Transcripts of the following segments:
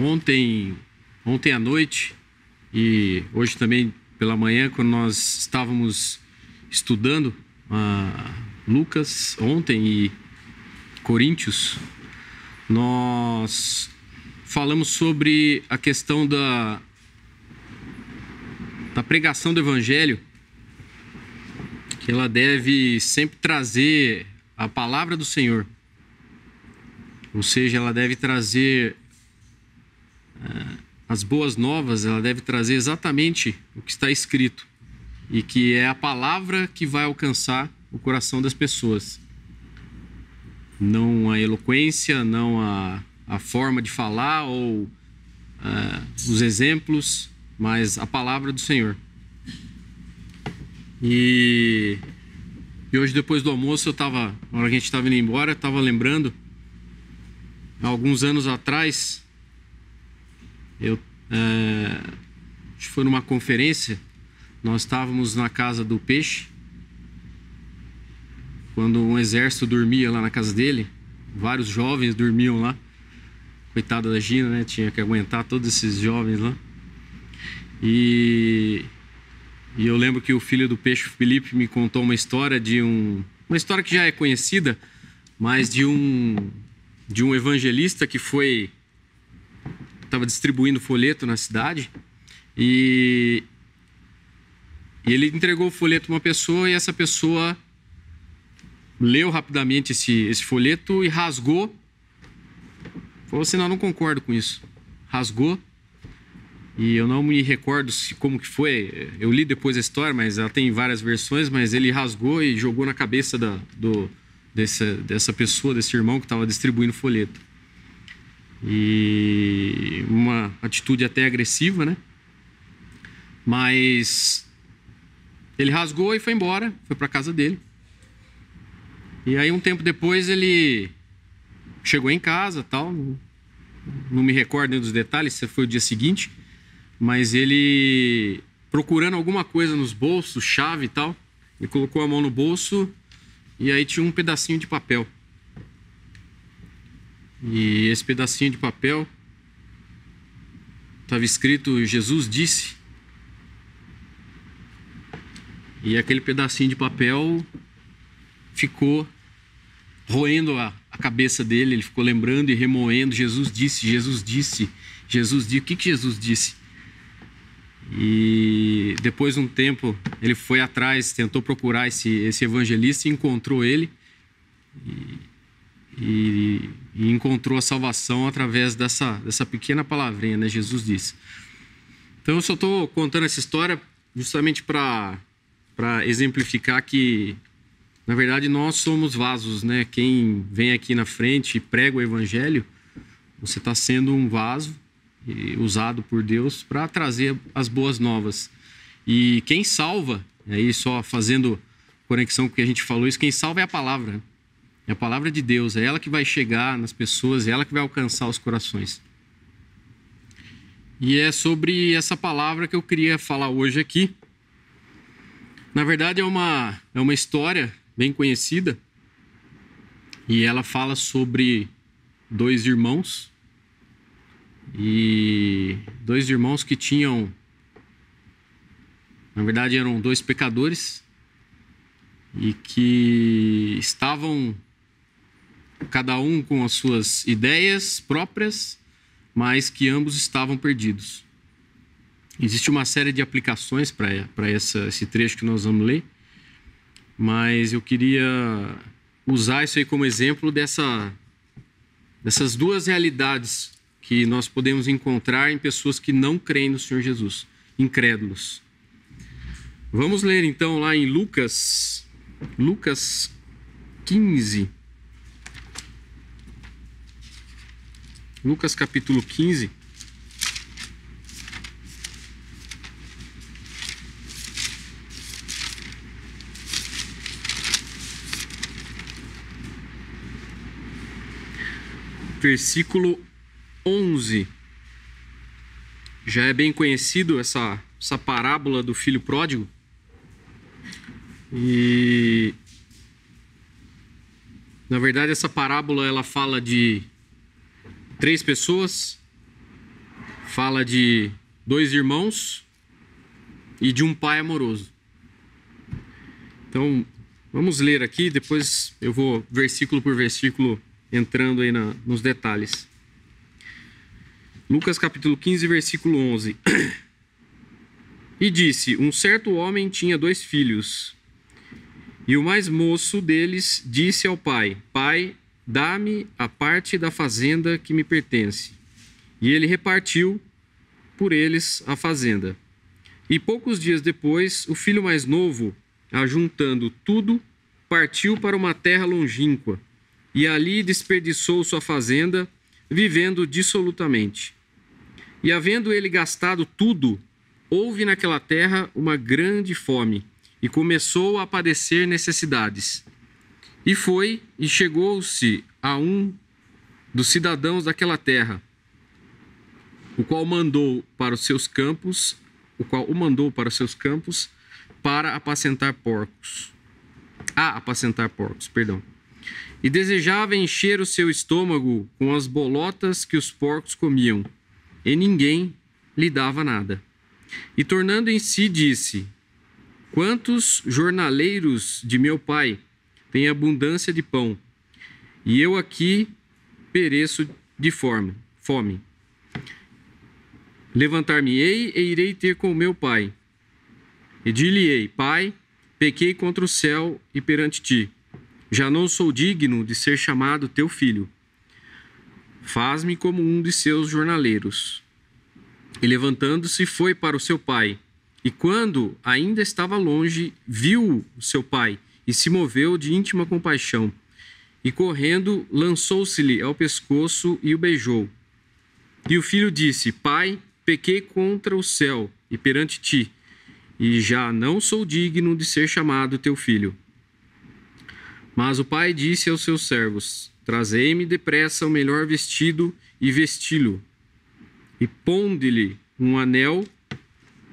Ontem à noite e hoje também pela manhã, quando nós estávamos estudando Lucas ontem e Coríntios, nós falamos sobre a questão da pregação do Evangelho, que ela deve sempre trazer a palavra do Senhor, ou seja, ela deve trazer as boas novas, ela deve trazer exatamente o que está escrito e que é a palavra que vai alcançar o coração das pessoas. Não a eloquência, não a forma de falar ou os exemplos, mas a palavra do Senhor. E hoje, depois do almoço, na hora que a gente estava indo embora, eu estava lembrando, há alguns anos atrás, acho que foi numa conferência, nós estávamos na casa do Peixe, quando um exército dormia lá na casa dele, vários jovens dormiam lá, coitada da Gina, né? Tinha que aguentar todos esses jovens lá. E eu lembro que o filho do Peixe, Felipe, me contou uma história uma história que já é conhecida, mas de um evangelista que estava distribuindo folheto na cidade e ele entregou o folheto a uma pessoa e essa pessoa leu rapidamente esse folheto e rasgou. Falou assim: não concordo com isso. Rasgou. E eu não me recordo como que foi. Eu li depois a história, mas ela tem várias versões. Mas ele rasgou e jogou na cabeça dessa pessoa, desse irmão que estava distribuindo folheto. E uma atitude até agressiva, né? Mas ele rasgou e foi embora, foi para casa dele. E aí um tempo depois ele chegou em casa, tal, não me recordo dos detalhes, se foi o dia seguinte, mas ele procurando alguma coisa nos bolsos, chave e tal, ele colocou a mão no bolso e aí tinha um pedacinho de papel. E esse pedacinho de papel estava escrito: Jesus disse. E aquele pedacinho de papel ficou roendo a cabeça dele, ele ficou lembrando e remoendo: Jesus disse, Jesus disse, Jesus disse. O que Jesus disse? E depois de um tempo ele foi atrás, tentou procurar esse evangelista e encontrou ele e encontrou a salvação através dessa pequena palavrinha, né? Jesus disse. Então eu só estou contando essa história justamente para exemplificar que, na verdade, nós somos vasos, né? Quem vem aqui na frente e prega o evangelho, você está sendo um vaso usado por Deus para trazer as boas novas. E quem salva, aí só fazendo conexão com o que a gente falou, quem salva é a palavra. É a palavra de Deus, é ela que vai chegar nas pessoas, é ela que vai alcançar os corações. E é sobre essa palavra que eu queria falar hoje aqui. Na verdade, é uma história bem conhecida e ela fala sobre dois irmãos que tinham, na verdade, eram dois pecadores e que estavam cada um com as suas ideias próprias, mas que ambos estavam perdidos. Existe uma série de aplicações para esse trecho que nós vamos ler, mas eu queria usar isso aí como exemplo dessas duas realidades que nós podemos encontrar em pessoas que não creem no Senhor Jesus, incrédulos. Vamos ler então lá em Lucas 15. Lucas capítulo 15. Versículo 11. Já é bem conhecido essa parábola do filho pródigo. E na verdade essa parábola ela fala de 3 pessoas fala de dois irmãos e de um pai amoroso. Então, vamos ler aqui, depois eu vou versículo por versículo entrando aí nos detalhes. Lucas capítulo 15, versículo 11. E disse: um certo homem tinha 2 filhos, e o mais moço deles disse ao pai: Pai, dá-me a parte da fazenda que me pertence. E ele repartiu por eles a fazenda. E poucos dias depois, o filho mais novo, ajuntando tudo, partiu para uma terra longínqua, e ali desperdiçou sua fazenda, vivendo dissolutamente. E havendo ele gastado tudo, houve naquela terra uma grande fome, e começou a padecer necessidades. E foi e chegou-se a um dos cidadãos daquela terra, o qual o mandou para os seus campos para apacentar porcos. E desejava encher o seu estômago com as bolotas que os porcos comiam, e ninguém lhe dava nada. E tornando em si, disse: quantos jornaleiros de meu pai têm abundância de pão, e eu aqui pereço de fome. Levantar-me-ei e irei ter com meu pai. E dir-lhe-ei: Pai, pequei contra o céu e perante ti. Já não sou digno de ser chamado teu filho. Faz-me como um de seus jornaleiros. E levantando-se, foi para o seu pai. E quando ainda estava longe, viu o seu pai e se moveu de íntima compaixão. E correndo, lançou-se-lhe ao pescoço e o beijou. E o filho disse: Pai, pequei contra o céu e perante ti, e já não sou digno de ser chamado teu filho. Mas o pai disse aos seus servos: Trazei-me depressa o melhor vestido e vesti-lo, e ponde-lhe um anel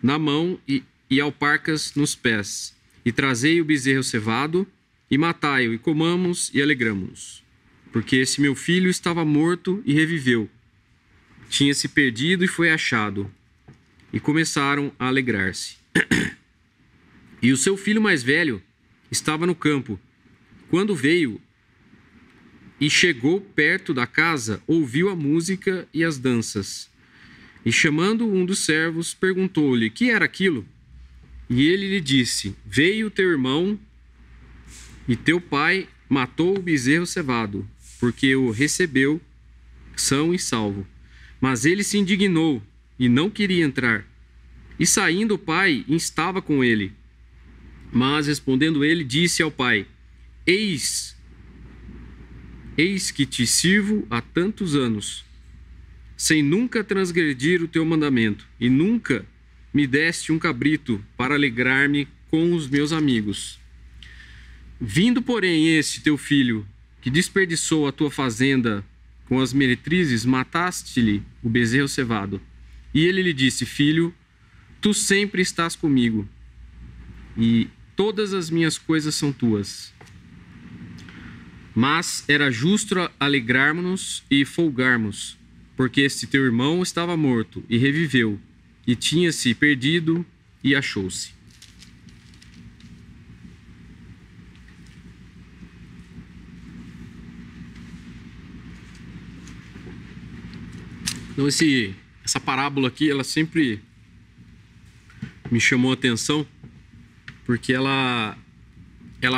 na mão e alparcas nos pés, e trazei o bezerro cevado, e matai-o, e comamos e alegramo-nos. Porque esse meu filho estava morto e reviveu, tinha se perdido e foi achado. E começaram a alegrar-se. E o seu filho mais velho estava no campo. Quando veio e chegou perto da casa, ouviu a música e as danças. E chamando um dos servos, perguntou-lhe: que era aquilo? E ele lhe disse: veio teu irmão e teu pai matou o bezerro cevado, porque o recebeu são e salvo. Mas ele se indignou e não queria entrar. E saindo o pai, instava com ele. Mas respondendo ele, disse ao pai: Eis que te sirvo há tantos anos, sem nunca transgredir o teu mandamento, e nunca me deste um cabrito para alegrar-me com os meus amigos. Vindo, porém, este teu filho, que desperdiçou a tua fazenda com as meretrizes, mataste-lhe o bezerro cevado. E ele lhe disse: Filho, tu sempre estás comigo, e todas as minhas coisas são tuas. Mas era justo alegrarmos-nos e folgarmos, porque este teu irmão estava morto e reviveu, e tinha-se perdido e achou-se. Então essa parábola aqui, ela sempre me chamou a atenção, porque ela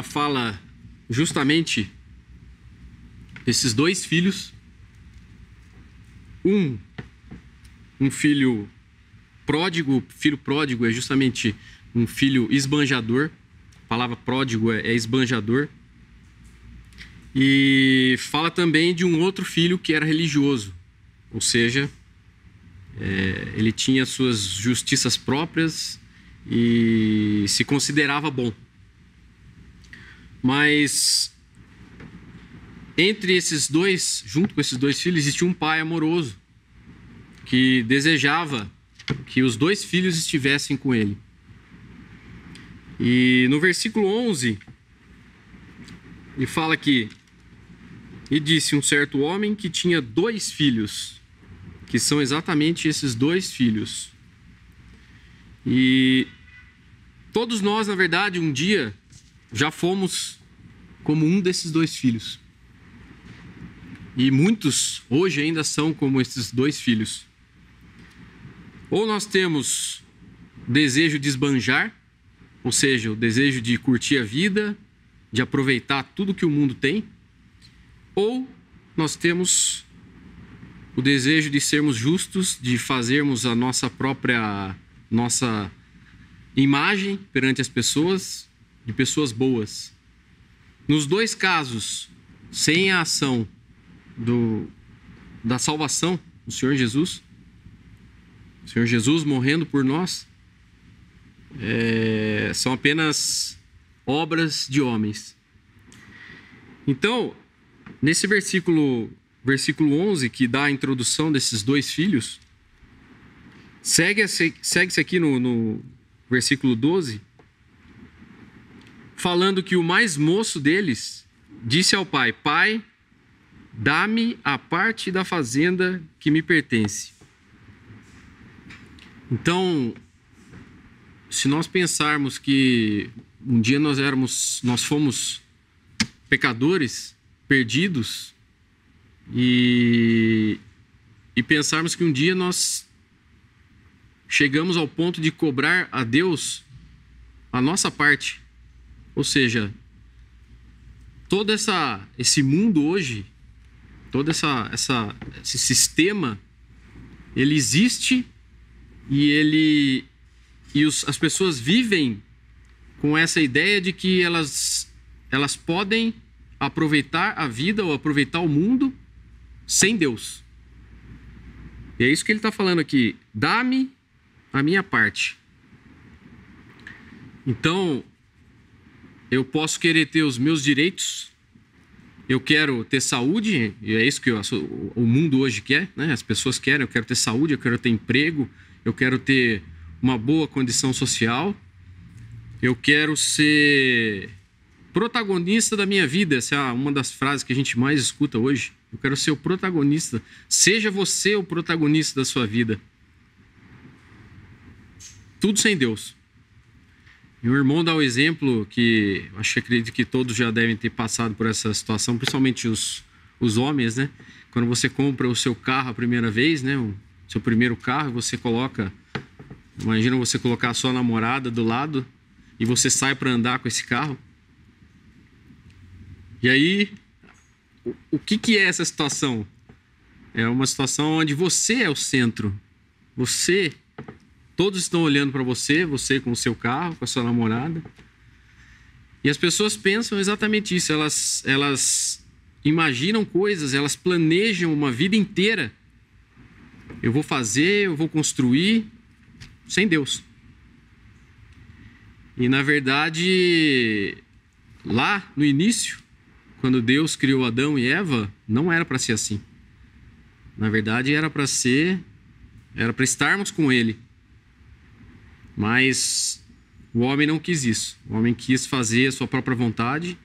fala justamente desses 2 filhos. Um filho pródigo. Filho pródigo é justamente um filho esbanjador. A palavra pródigo é esbanjador. E fala também de um outro filho que era religioso. Ou seja, ele tinha suas justiças próprias e se considerava bom. Mas entre esses dois, junto com esses 2 filhos, existia um pai amoroso que desejava que os 2 filhos estivessem com ele. E no versículo 11, ele fala que: e disse um certo homem que tinha 2 filhos, que são exatamente esses dois filhos. E todos nós, na verdade, um dia já fomos como um desses dois filhos. E muitos hoje ainda são como esses dois filhos. Ou nós temos o desejo de esbanjar, ou seja, o desejo de curtir a vida, de aproveitar tudo que o mundo tem, ou nós temos o desejo de sermos justos, de fazermos a nossa imagem perante as pessoas, de pessoas boas. Nos dois casos, sem a ação da salvação do Senhor Jesus, o Senhor Jesus morrendo por nós, são apenas obras de homens. Então, nesse versículo 11, que dá a introdução desses dois filhos, segue-se aqui no versículo 12, falando que o mais moço deles disse ao pai: Pai, dá-me a parte da fazenda que me pertence. Então, se nós pensarmos que um dia nós fomos pecadores, perdidos, e pensarmos que um dia nós chegamos ao ponto de cobrar a Deus a nossa parte, ou seja, todo esse mundo hoje, todo esse sistema, ele existe e as pessoas vivem com essa ideia de que elas podem aproveitar a vida ou aproveitar o mundo sem Deus. E é isso que ele está falando aqui: dá-me a minha parte. Então, eu posso querer ter os meus direitos, eu quero ter saúde, e é isso que o mundo hoje quer, né? As pessoas querem: eu quero ter saúde, eu quero ter emprego, eu quero ter uma boa condição social, eu quero ser protagonista da minha vida. Essa é uma das frases que a gente mais escuta hoje. Eu quero ser o protagonista. Seja você o protagonista da sua vida. Tudo sem Deus. E o irmão dá o exemplo que acredito que todos já devem ter passado por essa situação, principalmente os homens, né? Quando você compra o seu carro a primeira vez, né? O seu primeiro carro, você coloca... Imagina você colocar a sua namorada do lado e você sai para andar com esse carro. E aí, o que é essa situação? É uma situação onde você é o centro. Todos estão olhando para você com o seu carro, com a sua namorada. E as pessoas pensam exatamente isso. Elas imaginam coisas, elas planejam uma vida inteira. Eu vou construir sem Deus. E na verdade, lá no início, quando Deus criou Adão e Eva, não era para ser assim. Na verdade, era para estarmos com Ele. Mas o homem não quis isso. O homem quis fazer a sua própria vontade.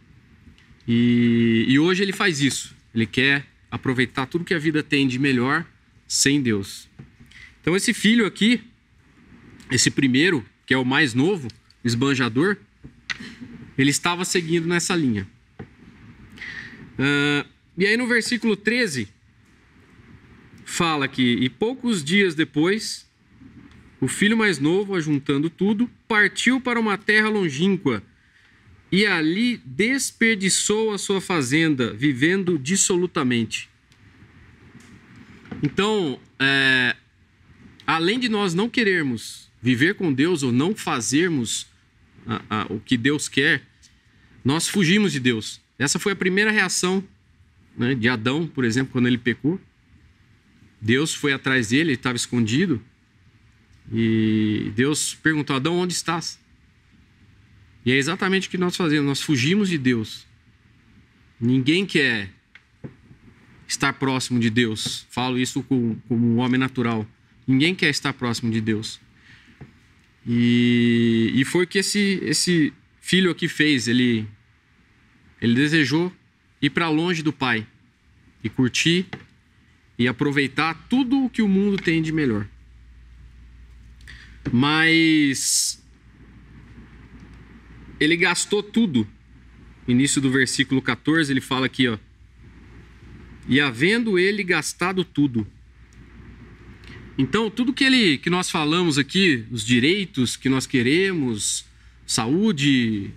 E hoje ele faz isso. Ele quer aproveitar tudo que a vida tem de melhor sem Deus. Então esse filho aqui, esse primeiro, que é o mais novo, o esbanjador, ele estava seguindo nessa linha. E aí no versículo 13, fala que: e poucos dias depois, o filho mais novo, ajuntando tudo, partiu para uma terra longínqua e ali desperdiçou a sua fazenda, vivendo dissolutamente. Então, além de nós não querermos viver com Deus ou não fazermos o que Deus quer, nós fugimos de Deus. Essa foi a primeira reação, né, de Adão, por exemplo, quando ele pecou. Deus foi atrás dele, ele estava escondido. E Deus perguntou: Adão, onde estás? E é exatamente o que nós fazemos, nós fugimos de Deus. Ninguém quer estar próximo de Deus. Falo isso como um homem natural. Ninguém quer estar próximo de Deus. E foi o que esse filho aqui fez. Ele desejou ir para longe do pai e curtir e aproveitar tudo o que o mundo tem de melhor. Mas ele gastou tudo. No início do versículo 14, ele fala aqui, ó: e havendo ele gastado tudo. Então, tudo que nós falamos aqui, os direitos que nós queremos, saúde,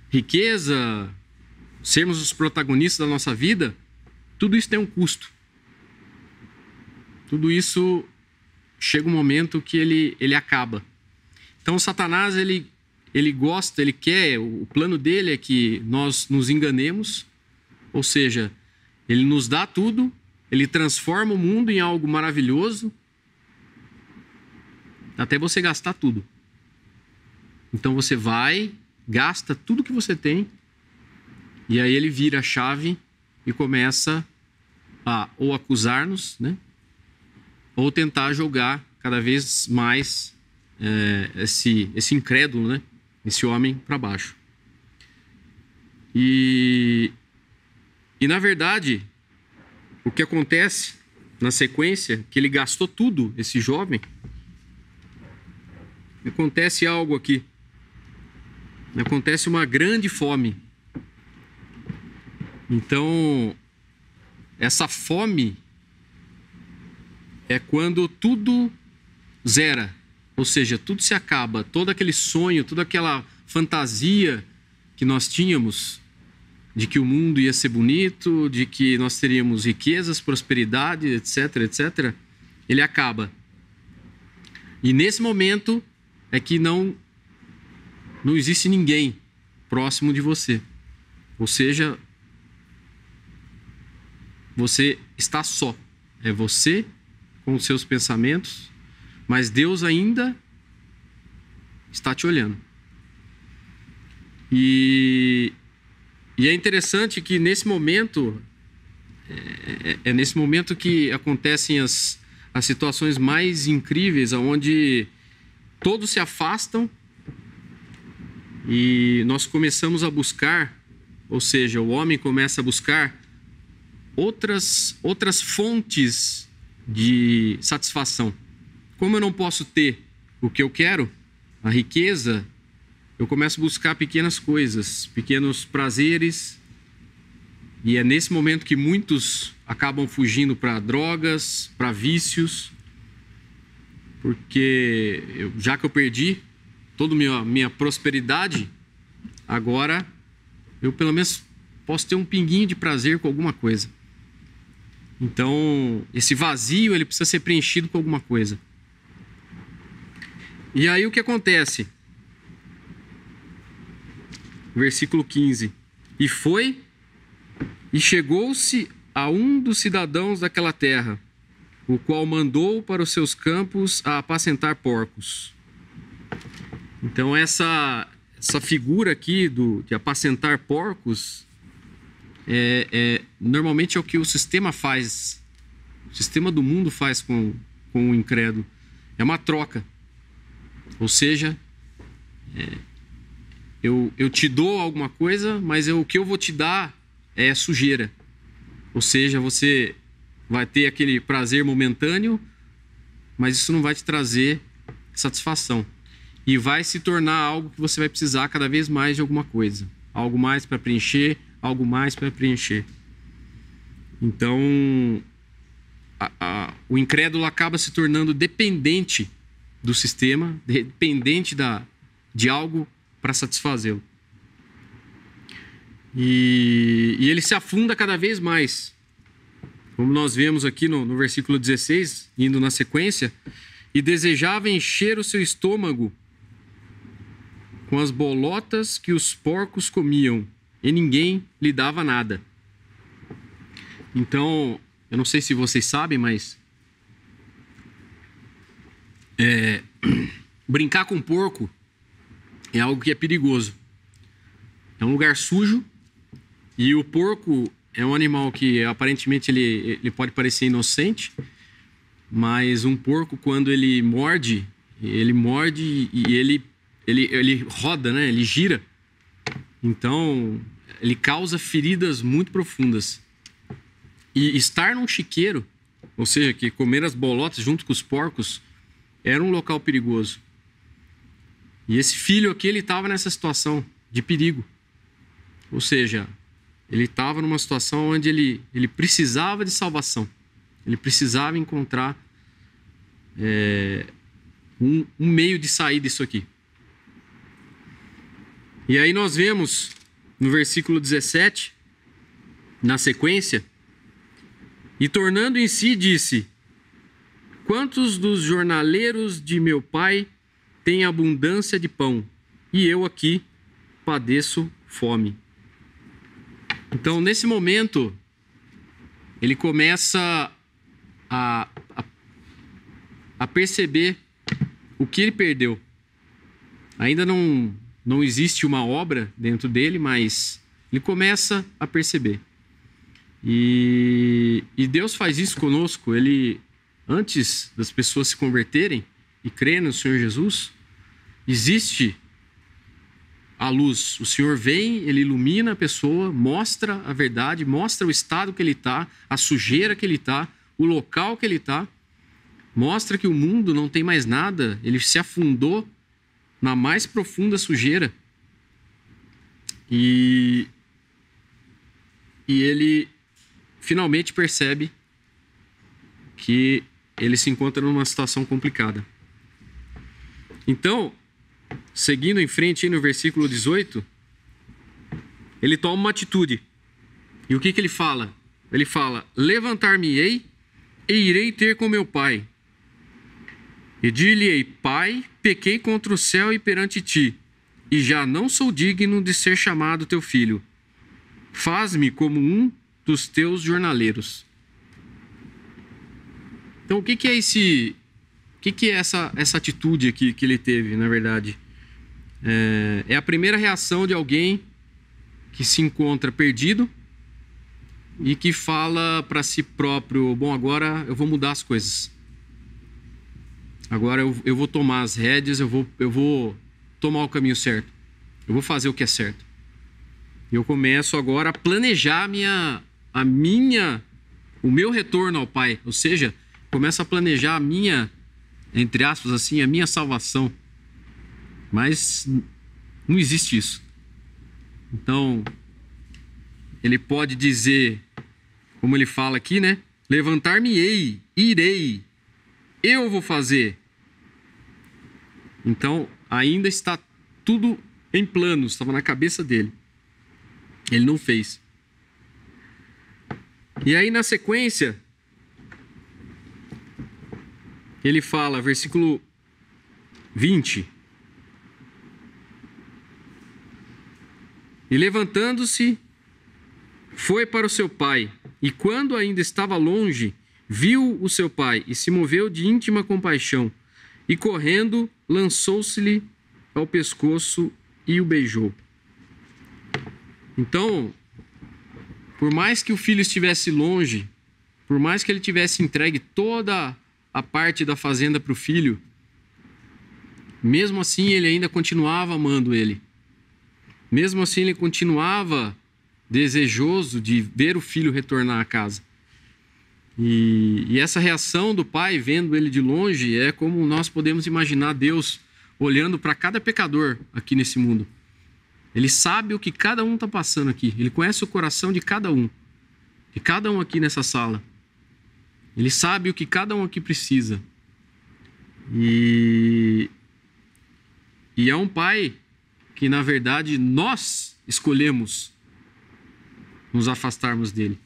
riqueza, sermos os protagonistas da nossa vida, tudo isso tem um custo. Tudo isso chega um momento que ele acaba. Então, Satanás, ele gosta, ele quer, o plano dele é que nós nos enganemos, ou seja, ele nos dá tudo, ele transforma o mundo em algo maravilhoso, até você gastar tudo. Então você vai, gasta tudo que você tem, e aí ele vira a chave e começa a ou acusar-nos, né? Ou tentar jogar cada vez mais esse incrédulo, né? Esse homem para baixo. E na verdade, o que acontece na sequência, que ele gastou tudo, esse jovem, acontece algo aqui. Acontece uma grande fome. Então, essa fome é quando tudo zera, ou seja, tudo se acaba, todo aquele sonho, toda aquela fantasia que nós tínhamos de que o mundo ia ser bonito, de que nós teríamos riquezas, prosperidade, etc, etc, ele acaba. E nesse momento é que não existe ninguém próximo de você. Ou seja, você está só. É você com os seus pensamentos, mas Deus ainda está te olhando. E é interessante que nesse momento, é nesse momento que acontecem as situações mais incríveis, onde todos se afastam e nós começamos a buscar, ou seja, o homem começa a buscar outras fontes de satisfação. Como eu não posso ter o que eu quero, a riqueza, eu começo a buscar pequenas coisas, pequenos prazeres, e é nesse momento que muitos acabam fugindo para drogas, para vícios, porque já que eu perdi toda a minha prosperidade, agora eu pelo menos posso ter um pinguinho de prazer com alguma coisa. Então, esse vazio ele precisa ser preenchido com alguma coisa. E aí o que acontece? Versículo 15. E foi, e chegou-se a um dos cidadãos daquela terra, o qual mandou para os seus campos a apacentar porcos. Então essa figura aqui de apacentar porcos normalmente é o que o sistema faz. O sistema do mundo faz com o incrédulo. É uma troca. Ou seja, eu te dou alguma coisa, mas o que eu vou te dar é sujeira. Ou seja, você vai ter aquele prazer momentâneo, mas isso não vai te trazer satisfação. E vai se tornar algo que você vai precisar cada vez mais de alguma coisa. Algo mais para preencher, algo mais para preencher. Então, o incrédulo acaba se tornando dependente do sistema, dependente de algo para satisfazê-lo. E ele se afunda cada vez mais. Como nós vemos aqui no versículo 16, indo na sequência, e desejava encher o seu estômago com as bolotas que os porcos comiam, e ninguém lhe dava nada. Então, eu não sei se vocês sabem, mas brincar com porco é algo que é perigoso. É um lugar sujo, e o porco é um animal que aparentemente ele pode parecer inocente, mas um porco, quando ele morde e ele roda, né? Ele gira. Então, ele causa feridas muito profundas. E estar num chiqueiro, ou seja, que comer as bolotas junto com os porcos, era um local perigoso. E esse filho aqui, ele estava nessa situação de perigo. Ou seja, ele estava numa situação onde ele precisava de salvação. Ele precisava encontrar um meio de sair disso aqui. E aí nós vemos no versículo 17, na sequência, e tornando em si, disse: quantos dos jornaleiros de meu pai têm abundância de pão, e eu aqui padeço fome? Então, nesse momento, ele começa a perceber o que ele perdeu. Ainda não existe uma obra dentro dele, mas ele começa a perceber. E Deus faz isso conosco. Ele, antes das pessoas se converterem e crerem no Senhor Jesus, existe a luz. O Senhor vem, ele ilumina a pessoa, mostra a verdade, mostra o estado que ele está, a sujeira que ele está, o local que ele está, mostra que o mundo não tem mais nada, ele se afundou na mais profunda sujeira. E ele finalmente percebe que ele se encontra numa situação complicada. Então, seguindo em frente aí no versículo 18, ele toma uma atitude. E o que ele fala? Ele fala: levantar-me-ei e irei ter com meu pai. E dir-lhe-ei: Pai, pequei contra o céu e perante ti, e já não sou digno de ser chamado teu filho. Faz-me como um dos teus jornaleiros. Então, o que é esse... O que é essa atitude aqui que ele teve, na verdade? É a primeira reação de alguém que se encontra perdido e que fala para si próprio: bom, agora eu vou mudar as coisas. Agora eu vou tomar as rédeas, eu vou tomar o caminho certo. Eu vou fazer o que é certo. E eu começo agora a planejar o meu retorno ao Pai. Ou seja, começo a planejar a minha, entre aspas assim, a minha salvação. Mas não existe isso. Então, ele pode dizer, como ele fala aqui, né? Levantar-me-ei, irei, eu vou fazer. Então, ainda está tudo em planos, estava na cabeça dele. Ele não fez. E aí, na sequência, ele fala, versículo 20: e levantando-se, foi para o seu pai, e quando ainda estava longe, viu o seu pai e se moveu de íntima compaixão, e correndo, lançou-se-lhe ao pescoço e o beijou. Então, por mais que o filho estivesse longe, por mais que ele tivesse entregue toda a parte da fazenda para o filho, mesmo assim ele ainda continuava amando ele. Mesmo assim ele continuava desejoso de ver o filho retornar à casa. E essa reação do pai, vendo ele de longe, é como nós podemos imaginar Deus olhando para cada pecador aqui nesse mundo. Ele sabe o que cada um está passando aqui. Ele conhece o coração de cada um aqui nessa sala. Ele sabe o que cada um aqui precisa. E é um pai que, na verdade, nós escolhemos nos afastarmos dele.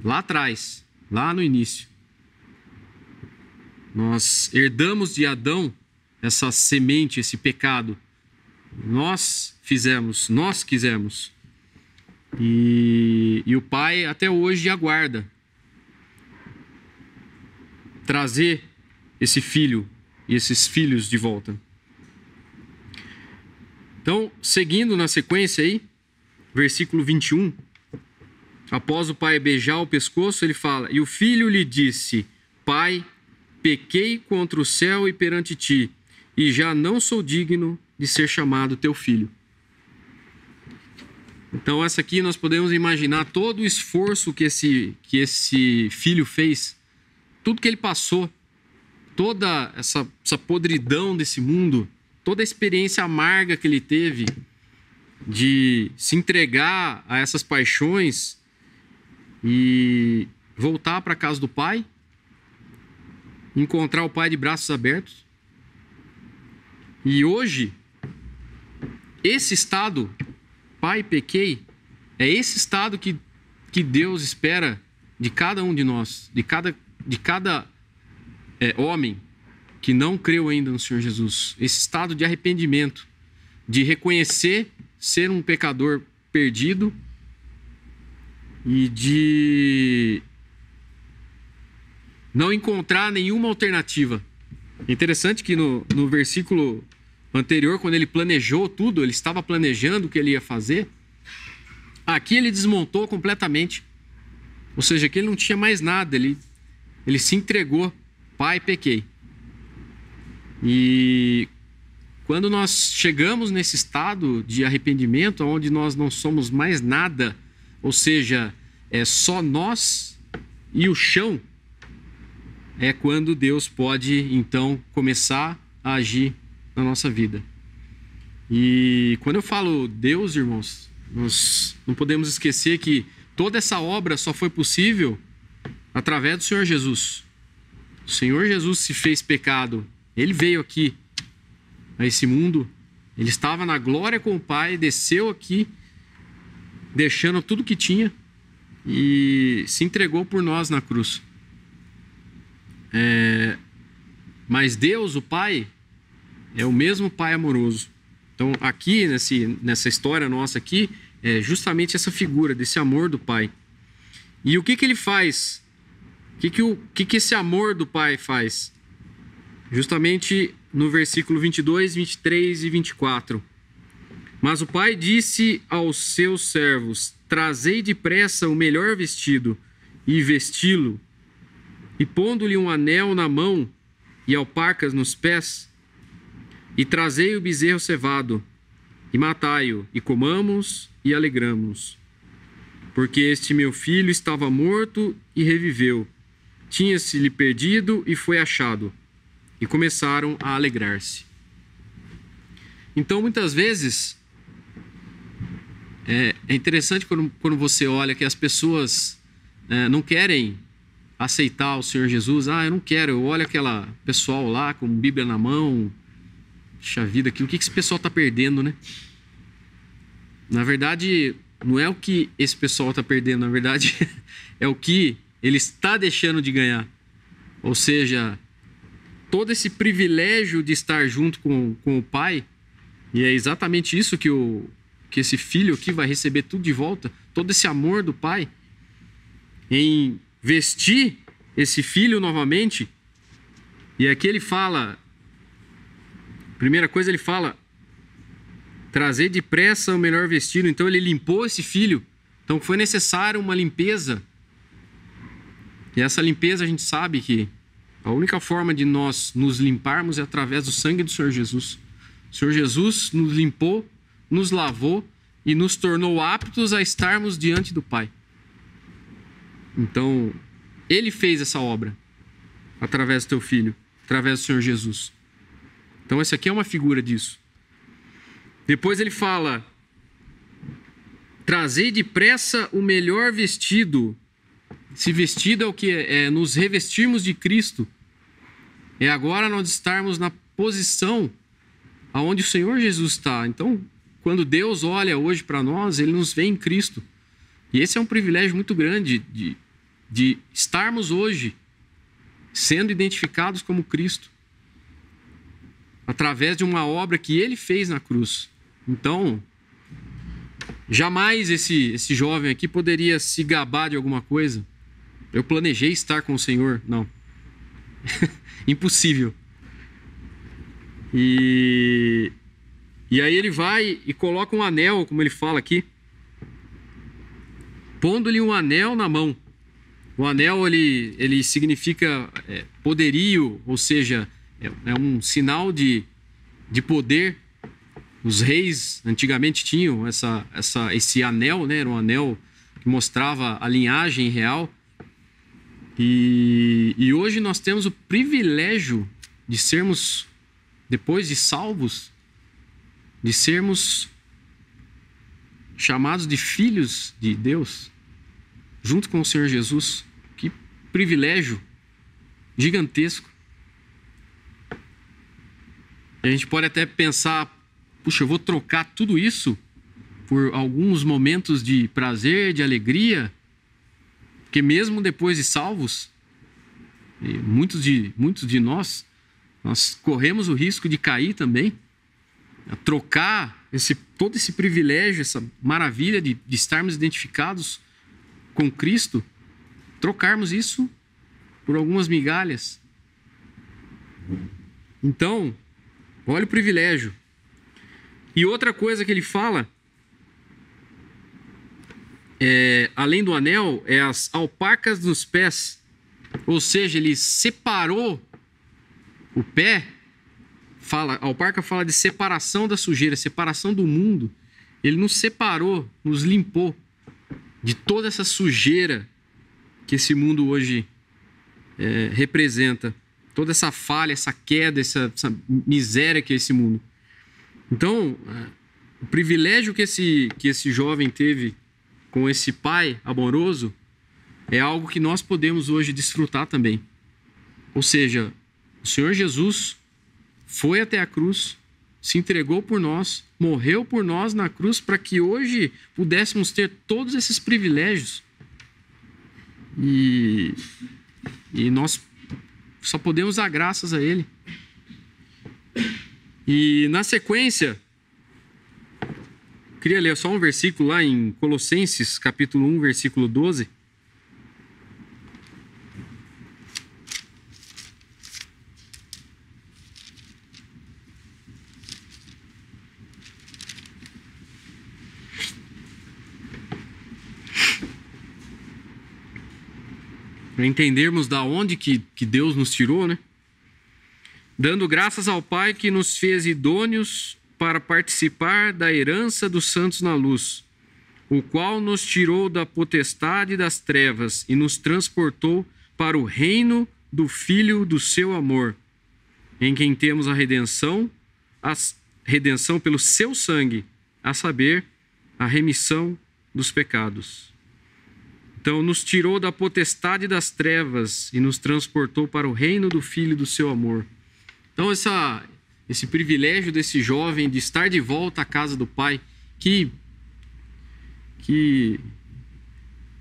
Lá atrás, lá no início, nós herdamos de Adão essa semente, esse pecado. Nós fizemos, nós quisemos. E o pai até hoje aguarda trazer esse filho e esses filhos de volta. Então, seguindo na sequência aí, versículo 21, após o pai beijar o pescoço, ele fala: e o filho lhe disse: Pai, pequei contra o céu e perante ti, e já não sou digno de ser chamado teu filho. Então, essa aqui nós podemos imaginar todo o esforço que esse filho fez, tudo que ele passou, toda essa podridão desse mundo, toda a experiência amarga que ele teve de se entregar a essas paixões e voltar para a casa do pai, encontrar o pai de braços abertos. E hoje, esse estado, pai, pequei, é esse estado que Deus espera de cada um de nós, de cada homem que não creu ainda no Senhor Jesus. Esse estado de arrependimento, de reconhecer ser um pecador perdido e de não encontrar nenhuma alternativa. É interessante que no versículo anterior, quando ele planejou tudo, ele estava planejando o que ele ia fazer. Aqui ele desmontou completamente. Ou seja, aqui ele não tinha mais nada. Ele se entregou. Pai, pequei. E quando nós chegamos nesse estado de arrependimento, onde nós não somos mais nada, ou seja, é só nós e o chão, é quando Deus pode, então, começar a agir na nossa vida. E quando eu falo Deus, irmãos, nós não podemos esquecer que toda essa obra só foi possível através do Senhor Jesus. O Senhor Jesus se fez pecado. Ele veio aqui a esse mundo. Ele estava na glória com o Pai, desceu aqui, deixando tudo que tinha e se entregou por nós na cruz. Mas Deus, o Pai, é o mesmo Pai amoroso. Então, aqui, nessa história nossa aqui, é justamente essa figura desse amor do Pai. E o que ele faz? O que esse amor do Pai faz? Justamente no versículo 22, 23 e 24. Mas o Pai disse aos seus servos: trazei depressa o melhor vestido e vesti-lo, e pondo-lhe um anel na mão e alparcas nos pés, e trazei o bezerro cevado, e matai-o, e comamos e alegramos. Porque este meu filho estava morto e reviveu, tinha-se-lhe perdido e foi achado. E começaram a alegrar-se. Então, muitas vezes, é interessante quando você olha que as pessoas não querem aceitar o Senhor Jesus. Eu não quero. Eu olho aquela pessoal lá com Bíblia na mão. Puxa vida, o que esse pessoal está perdendo, né? Na verdade, não é o que esse pessoal está perdendo. Na verdade, é o que ele está deixando de ganhar. Ou seja, todo esse privilégio de estar junto com o Pai, e é exatamente isso que esse filho aqui vai receber tudo de volta, todo esse amor do Pai, em vestir esse filho novamente. E aqui ele fala, primeira coisa ele fala, trazer depressa o melhor vestido. Então ele limpou esse filho, então foi necessário uma limpeza, e essa limpeza a gente sabe que a única forma de nós nos limparmos é através do sangue do Senhor Jesus. O Senhor Jesus nos limpou, nos lavou e nos tornou aptos a estarmos diante do Pai. Então, Ele fez essa obra através do teu Filho, através do Senhor Jesus. Então, essa aqui é uma figura disso. Depois ele fala: trazei depressa o melhor vestido. Esse vestido é o que? É nos revestirmos de Cristo. É agora nós estarmos na posição aonde o Senhor Jesus está. Então, quando Deus olha hoje para nós, Ele nos vê em Cristo. E esse é um privilégio muito grande de estarmos hoje sendo identificados como Cristo, através de uma obra que Ele fez na cruz. Então, jamais esse jovem aqui poderia se gabar de alguma coisa. Eu planejei estar com o Senhor. Não. Impossível. E aí ele vai e coloca um anel, como ele fala aqui, pondo-lhe um anel na mão. O anel, ele significa poderio, ou seja, é um sinal de poder. Os reis antigamente tinham esse anel, né? Era um anel que mostrava a linhagem real. E hoje nós temos o privilégio de sermos, depois de salvos, de sermos chamados de filhos de Deus, junto com o Senhor Jesus. Que privilégio gigantesco. A gente pode até pensar, puxa, eu vou trocar tudo isso por alguns momentos de prazer, de alegria, porque mesmo depois de salvos, muitos de nós corremos o risco de cair também. A trocar todo esse privilégio, essa maravilha de estarmos identificados com Cristo, trocarmos isso por algumas migalhas. Então, olha o privilégio. E outra coisa que ele fala, além do anel, é as alpacas nos pés. Ou seja, ele separou o pé. A alparca fala de separação da sujeira, separação do mundo. Ele nos separou, nos limpou de toda essa sujeira que esse mundo hoje representa. Toda essa falha, essa queda, essa miséria que é esse mundo. Então, o privilégio que esse jovem teve com esse pai amoroso é algo que nós podemos hoje desfrutar também. Ou seja, o Senhor Jesus foi até a cruz, se entregou por nós, morreu por nós na cruz para que hoje pudéssemos ter todos esses privilégios. E nós só podemos dar graças a Ele. E na sequência, queria ler só um versículo lá em Colossenses, capítulo 1, versículo 12. Para entendermos da onde que Deus nos tirou, né? Dando graças ao Pai que nos fez idôneos para participar da herança dos santos na luz, o qual nos tirou da potestade das trevas e nos transportou para o reino do Filho do seu amor, em quem temos a redenção pelo seu sangue, a saber, a remissão dos pecados. Então, nos tirou da potestade das trevas e nos transportou para o reino do Filho do seu amor. Então, esse privilégio desse jovem de estar de volta à casa do Pai, que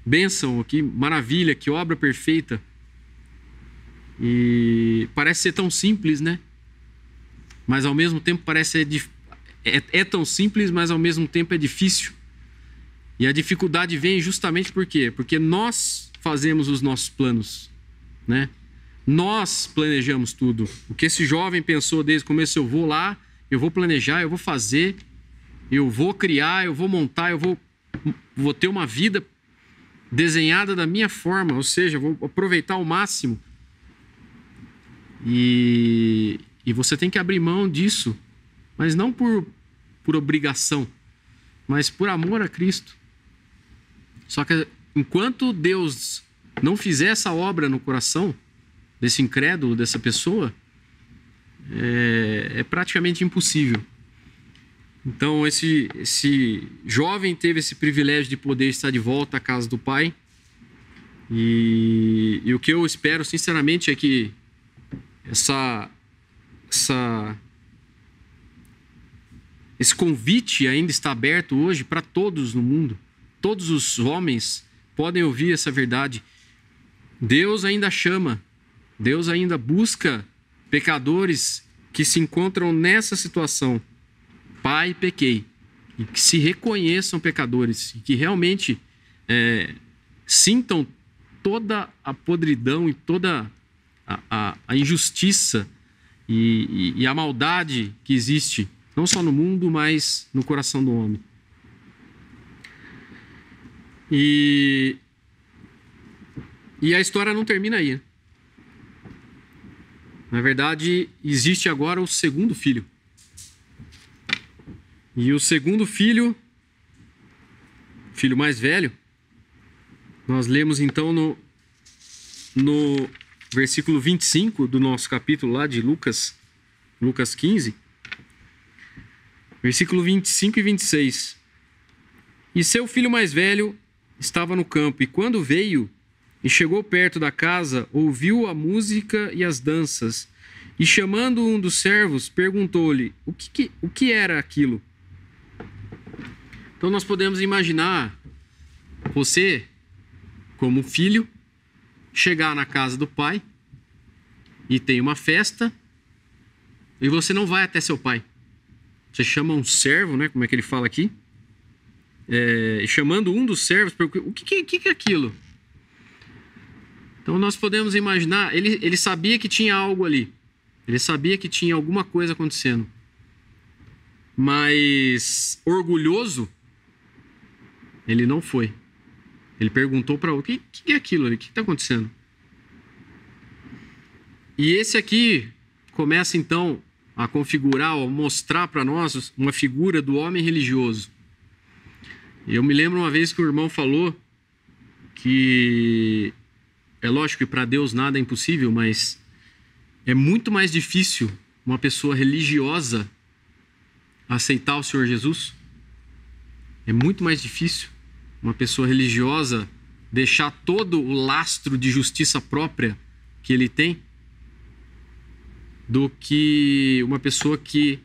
bênção, que maravilha, que obra perfeita. E parece ser tão simples, né? Mas ao mesmo tempo parece é tão simples, mas ao mesmo tempo é difícil. E a dificuldade vem justamente por quê? Porque nós fazemos os nossos planos, né? Nós planejamos tudo. O que esse jovem pensou desde o começo, eu vou lá, eu vou planejar, eu vou fazer, eu vou criar, eu vou montar, eu vou ter uma vida desenhada da minha forma, ou seja, eu vou aproveitar ao máximo. E você tem que abrir mão disso, mas não por obrigação, mas por amor a Cristo. Só que enquanto Deus não fizer essa obra no coração desse incrédulo, dessa pessoa, é praticamente impossível. Então esse jovem teve esse privilégio de poder estar de volta à casa do Pai. E o que eu espero sinceramente é que esse convite ainda está aberto hoje para todos no mundo. Todos os homens podem ouvir essa verdade. Deus ainda chama, Deus ainda busca pecadores que se encontram nessa situação. Pai, pequei. E que se reconheçam pecadores. E que realmente sintam toda a podridão e toda a injustiça e a maldade que existe, não só no mundo, mas no coração do homem. E a história não termina aí, né? Na verdade, existe agora o segundo filho. E o segundo filho, filho mais velho, nós lemos então no versículo 25 do nosso capítulo lá de Lucas 15, versículo 25 e 26. E seu filho mais velho estava no campo, e quando veio e chegou perto da casa, ouviu a música e as danças, e chamando um dos servos, perguntou-lhe o que era aquilo. Então nós podemos imaginar você, como filho, chegar na casa do pai e tem uma festa e você não vai até seu pai. Você chama um servo, né? Como é que ele fala aqui? Chamando um dos servos, o que é aquilo? Então nós podemos imaginar, ele sabia que tinha algo ali. Ele sabia que tinha alguma coisa acontecendo. Mas orgulhoso, ele não foi. Ele perguntou para o que é aquilo ali? O que está acontecendo? E esse aqui começa então a configurar, a mostrar para nós uma figura do homem religioso. Eu me lembro uma vez que o irmão falou que é lógico que para Deus nada é impossível, mas é muito mais difícil uma pessoa religiosa aceitar o Senhor Jesus. É muito mais difícil uma pessoa religiosa deixar todo o lastro de justiça própria que ele tem do que uma pessoa que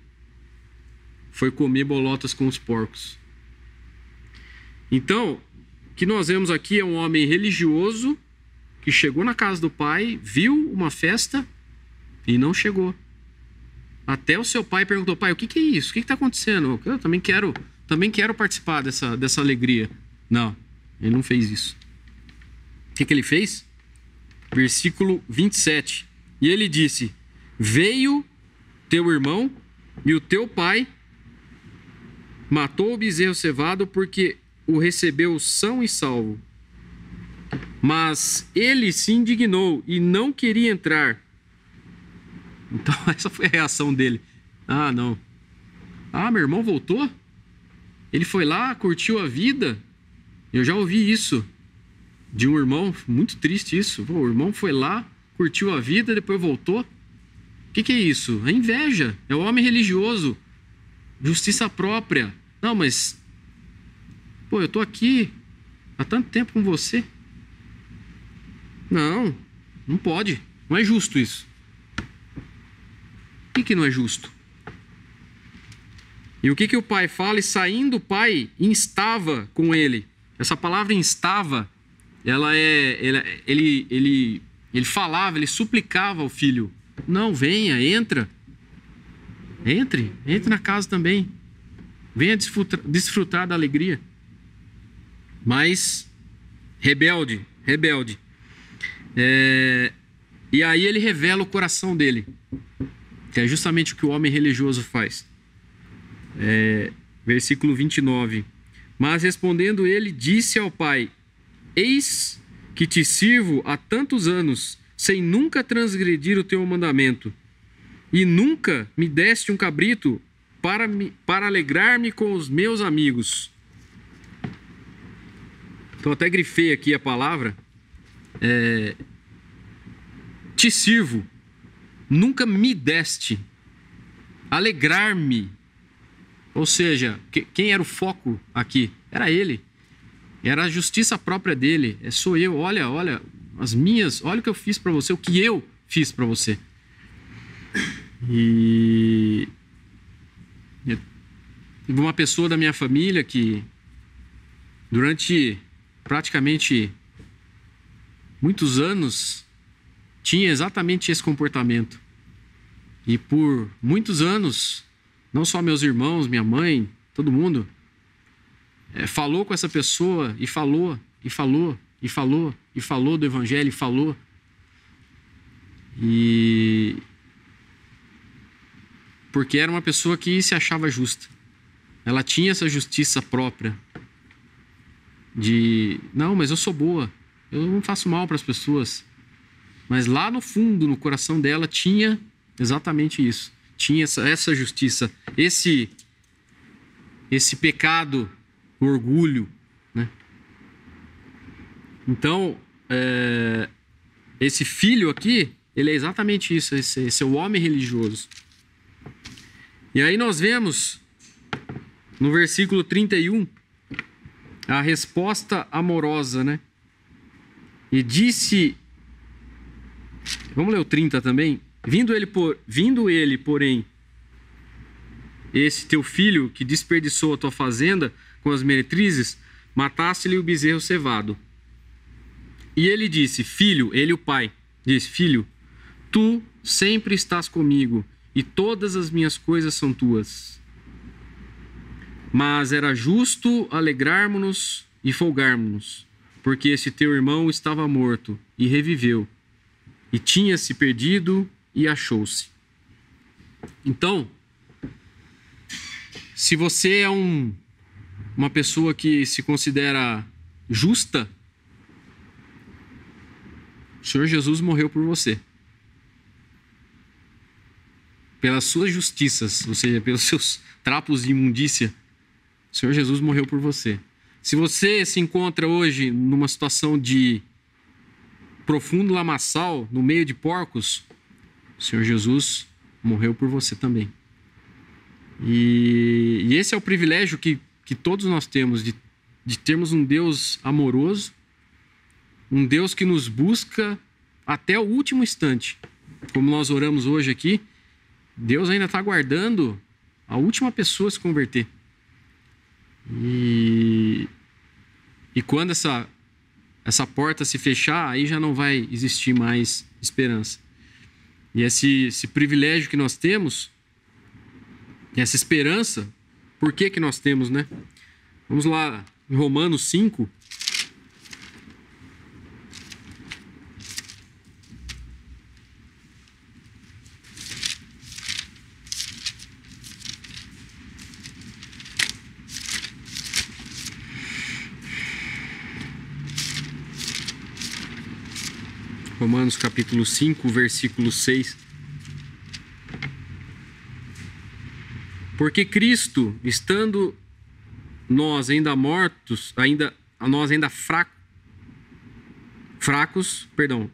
foi comer bolotas com os porcos. Então, o que nós vemos aqui é um homem religioso que chegou na casa do pai, viu uma festa e não chegou. Até o seu pai perguntou: pai, o que é isso? O que está acontecendo? Eu também quero participar dessa alegria. Não, ele não fez isso. O que ele fez? Versículo 27. E ele disse: veio teu irmão e o teu pai matou o bezerro cevado porque o recebeu são e salvo. Mas ele se indignou e não queria entrar. Então essa foi a reação dele. Ah, não. Ah, meu irmão voltou? Ele foi lá, curtiu a vida? Eu já ouvi isso de um irmão, muito triste isso. Pô, o irmão foi lá, curtiu a vida, depois voltou. O que é isso? É inveja, é o homem religioso, justiça própria. Não, mas, pô, eu tô aqui há tanto tempo com você. Não pode, não é justo isso. O que não é justo? E o que o pai fala? E saindo o pai, instava com ele. Essa palavra instava, ele falava, ele suplicava ao filho: não, venha, entra. Entre na casa também. Venha desfrutar da alegria. Mas, rebelde. E aí ele revela o coração dele, que é justamente o que o homem religioso faz. Versículo 29. Mas respondendo ele, disse ao pai: eis que te sirvo há tantos anos, sem nunca transgredir o teu mandamento, e nunca me deste um cabrito para alegrar-me com os meus amigos. Então até grifei aqui a palavra. Te sirvo, nunca me deste. Alegrar-me. Ou seja, quem era o foco aqui? Era ele. Era a justiça própria dele. Sou eu. Olha, as minhas. Olha o que eu fiz para você. O que eu fiz para você. E teve uma pessoa da minha família que durante praticamente muitos anos tinha exatamente esse comportamento. E por muitos anos, não só meus irmãos, minha mãe, todo mundo, falou com essa pessoa e falou do evangelho, e falou. E porque era uma pessoa que se achava justa. Ela tinha essa justiça própria de, não, mas eu sou boa, eu não faço mal para as pessoas. Mas lá no fundo, no coração dela, tinha exatamente isso. Tinha essa justiça, esse pecado, o orgulho, né? Então, esse filho aqui, ele é exatamente isso, esse é o homem religioso. E aí nós vemos, no versículo 31, a resposta amorosa, né? E disse... Vamos ler o 30 também. Vindo ele, porém, esse teu filho que desperdiçou a tua fazenda com as meretrizes, mataste-lhe o bezerro cevado. E ele disse, filho, ele o pai, disse, filho, tu sempre estás comigo e todas as minhas coisas são tuas. Mas era justo alegrarmos-nos e folgarmos-nos, porque esse teu irmão estava morto e reviveu, e tinha-se perdido e achou-se. Então, se você é uma pessoa que se considera justa, o Senhor Jesus morreu por você. Pelas suas justiças, ou seja, pelos seus trapos de imundícia, o Senhor Jesus morreu por você. Se você se encontra hoje numa situação de profundo lamaçal, no meio de porcos, o Senhor Jesus morreu por você também. E esse é o privilégio que todos nós temos, de termos um Deus amoroso, um Deus que nos busca até o último instante. Como nós oramos hoje aqui, Deus ainda está aguardando a última pessoa se converter. E quando essa porta se fechar, aí já não vai existir mais esperança. E esse privilégio que nós temos, essa esperança, por que nós temos, né? Vamos lá, em Romanos 5. Romanos capítulo 5, versículo 6. Porque Cristo, estando nós ainda mortos,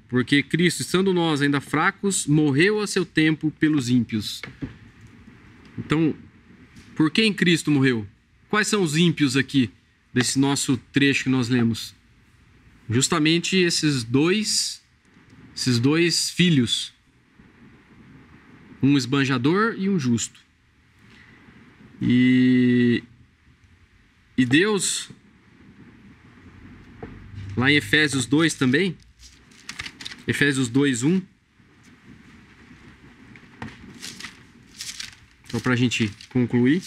porque Cristo, estando nós ainda fracos, morreu a seu tempo pelos ímpios. Então, por quem Cristo morreu? Quais são os ímpios aqui, desse nosso trecho que nós lemos? Justamente esses dois filhos, um esbanjador e um justo. E Deus, lá em Efésios 2 também, Efésios 2:1, só para a gente concluir.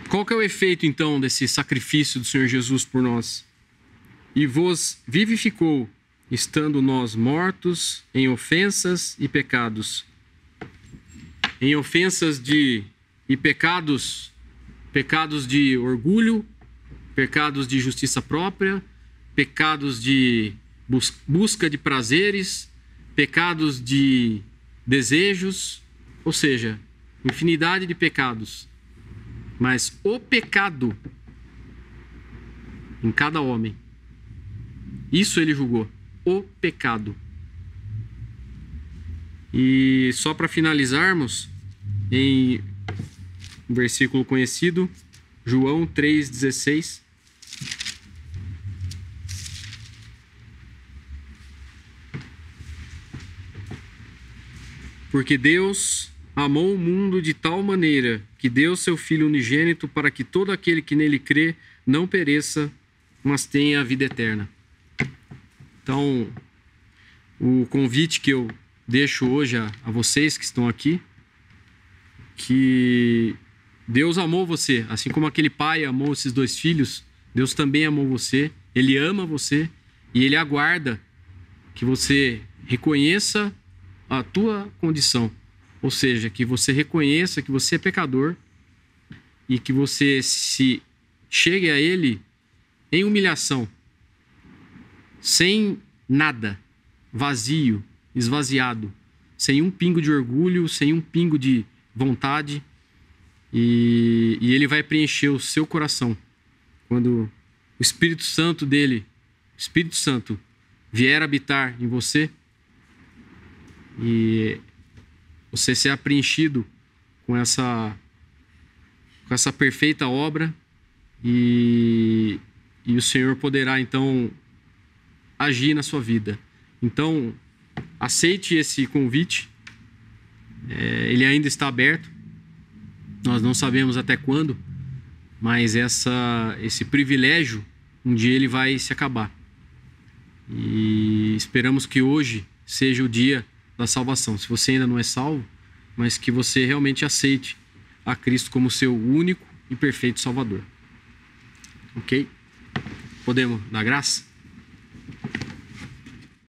Qual que é o efeito, então, desse sacrifício do Senhor Jesus por nós? E vos vivificou, estando nós mortos em ofensas e pecados. Em ofensas e pecados de orgulho, pecados de justiça própria, pecados de busca de prazeres, pecados de desejos, ou seja, infinidade de pecados. Mas o pecado em cada homem, isso ele julgou, o pecado. E só para finalizarmos, em um versículo conhecido, João 3,16. Porque Deus amou o mundo de tal maneira que deu seu Filho unigênito para que todo aquele que nele crê não pereça, mas tenha a vida eterna. Então, o convite que eu deixo hoje a vocês que estão aqui, que Deus amou você, assim como aquele pai amou esses dois filhos, Deus também amou você, Ele ama você e Ele aguarda que você reconheça a tua condição. Ou seja, que você reconheça que você é pecador e que você se chegue a Ele em humilhação, sem nada, vazio, esvaziado, sem um pingo de orgulho, sem um pingo de vontade, e Ele vai preencher o seu coração. Quando o Espírito Santo dele, o Espírito Santo, vier habitar em você e você ser preenchido com essa perfeita obra, e o Senhor poderá então agir na sua vida. Então, aceite esse convite. Ele ainda está aberto. Nós não sabemos até quando, mas esse privilégio, um dia ele vai se acabar. E esperamos que hoje seja o dia da salvação. Se você ainda não é salvo, mas que você realmente aceite a Cristo como seu único e perfeito Salvador. Ok? Podemos dar graça?